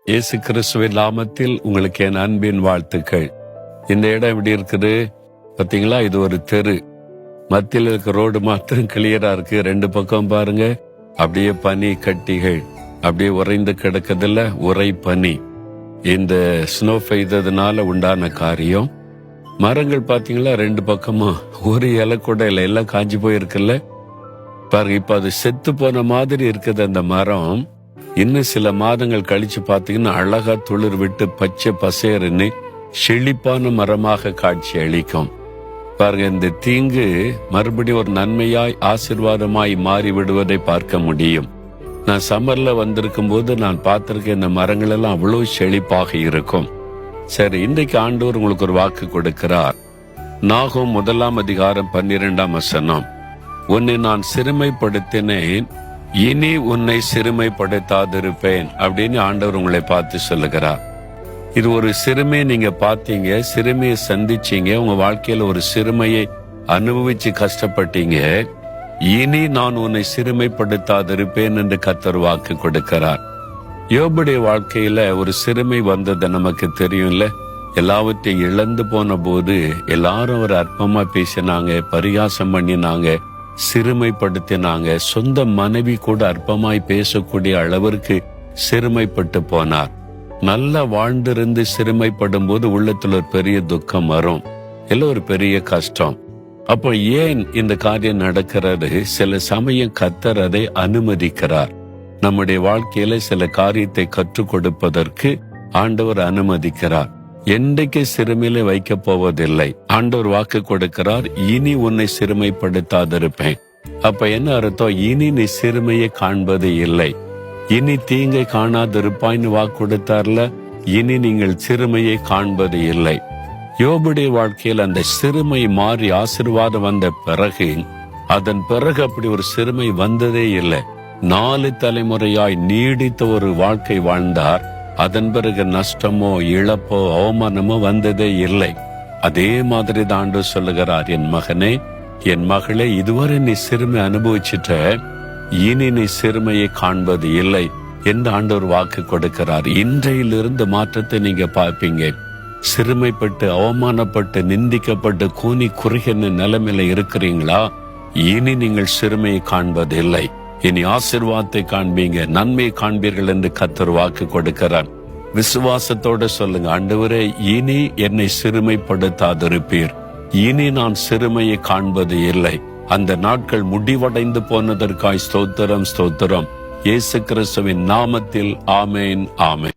இயேசு கிறிஸ்துவின் நாமத்தில் உங்களுக்கு என் அன்பின் வாழ்த்துக்கள். இந்த இடம் எப்படி இருக்குது பாத்தீங்களா? இது ஒரு தெரு. மத்தியில் இருக்க ரோடு மாத்திரம் கிளியரா இருக்கு. ரெண்டு பக்கம் பாருங்க, அப்படியே பனி கட்டிகள் அப்படியே உறைந்து கிடக்குதுல, உறை பனி. இந்த ஸ்னோ பெய்ததுனால உண்டான காரியம். மரங்கள் பாத்தீங்களா, ரெண்டு பக்கமா ஒரு இலை கூட இல்லை, எல்லாம் காஞ்சி போயிருக்குல்ல பாருங்க. இப்ப அது செத்து போன மாதிரி இருக்குது அந்த மரம். இன்னும் சில மாதங்கள் கழிச்சு பாத்தீங்கன்னா அழகா துளிர் விட்டு பச்சை பசேருன்னு செழிப்பான மரமாக காட்சி அளிக்கும். பாருங்க, இந்த தீங்கு மறுபடியும் ஒரு நன்மையாய் ஆசீர்வாதமாய் மாறி விடுவதை பார்க்க முடியும். நான் சம்மர்ல வந்திருக்கும் போது நான் பார்த்திருக்க இந்த மரங்கள் எல்லாம் அவ்வளவு செழிப்பாக இருக்கும். சரி, இன்றைக்கு ஆண்டவர் உங்களுக்கு ஒரு வாக்கு கொடுக்கிறார். நாகூம் 1:12 உன்னை நான் சிறுமைப்படுத்தினேன், இனி உன்னை சிறுமைப்படுத்தாதிருப்பேன் அப்படின்னு ஆண்டவர் உங்களை பார்த்து சொல்லுகிறார். இது ஒரு சிறுமை, நீங்க பாத்தீங்க, சிறுமையை சந்திச்சீங்க, உங்க வாழ்க்கையில ஒரு சிறுமையை அனுபவிச்சு கஷ்டப்பட்டீங்க. இனி நான் உன்னை சிறுமைப்படுத்தாதிருப்பேன் என்று கர்த்தர் வாக்கு கொடுக்கிறார். யோபுடைய வாழ்க்கையில ஒரு சிறுமை வந்தது நமக்கு தெரியும்ல. எல்லாவற்றையும் இழந்து போன போது எல்லாரும் ஒரு அற்பமா பேசினாங்க, பரிகாசம் பண்ணினாங்க, சிறுமைப்படுத்தினாங்க. சொந்த மனைவி கூட அற்பமாய் பேசக்கூடிய அளவிற்கு சிறுமைப்பட்டு போனார். நல்லா வாழ்ந்திருந்து சிறுமைப்படும் போது உள்ளத்துல ஒரு பெரிய துக்கம் வரும், எல்லாம் ஒரு பெரிய கஷ்டம். அப்போ ஏன் இந்த காரியம் நடக்கிறது? சில சமயம் கர்த்தர் அதை அனுமதிக்கிறார். நம்முடைய வாழ்க்கையில சில காரியத்தை கற்றுக் கொடுப்பதற்கு ஆண்டவர் அனுமதிக்கிறார். என்றைக்கு சிறுமையில வைக்க போவதில்லை. ஆண்டவர் வாக்கு கொடுக்கிறார், இனி உன்னை சிறுமைப்படுத்தாதிருப்பேன். அப்ப என்ன அர்த்தம்? இனி நீ சிறுமையை காண்பது இல்லை, இனி தீங்கை காணாதிருப்பாய்னு வாக்கு கொடுத்தார்ல. இனி நீங்கள் சிறுமையை காண்பது இல்லை. யோபுடைய வாழ்க்கையில் அந்த சிறுமை மாறி ஆசீர்வாதம் வந்த பிறகு, அதன் பிறகு அப்படி ஒரு சிறுமை வந்ததே இல்லை. 4 தலைமுறையாய் நீடித்த ஒரு வாழ்க்கை வாழ்ந்தார். அதன் பிறகு நஷ்டமோ இழப்போ அவமானமோ வந்ததே இல்லை. அதே மாதிரி தான் ஆண்டவர் சொல்லுகிறார், என் மகனே, என் மகளே, இதுவரை நீ சிறுமை அனுபவிச்சுட்ட, இனி நீ சிறுமையை காண்பது இல்லை என்று ஆண்டவர் வாக்கு கொடுக்கிறார். இன்றையிலிருந்து மாற்றத்தை நீங்க பார்ப்பீங்க. சிறுமைப்பட்டு அவமானப்பட்டு நிந்திக்கப்பட்டு கூனி குறுகின நிலைமையில இருக்கிறீங்களா? இனி நீங்கள் சிறுமையை காண்பது இல்லை, இனி ஆசீர்வாதத்தை காண்பீங்க, நன்மையை காண்பீர்கள் என்று கர்த்தர் வாக்கு கொடுக்கிறார். விசுவாசத்தோட சொல்லுங்க, ஆண்டவரே, இனி என்னை சிறுமைப்படுத்தாதிருப்பீர், இனி நான் சிறுமையை காண்பது இல்லை. அந்த நாட்கள் முடிவடைந்து போனதற்காய் ஸ்தோத்திரம், ஸ்தோத்திரம். இயேசு கிறிஸ்துவின் நாமத்தில் ஆமேன், ஆமேன்.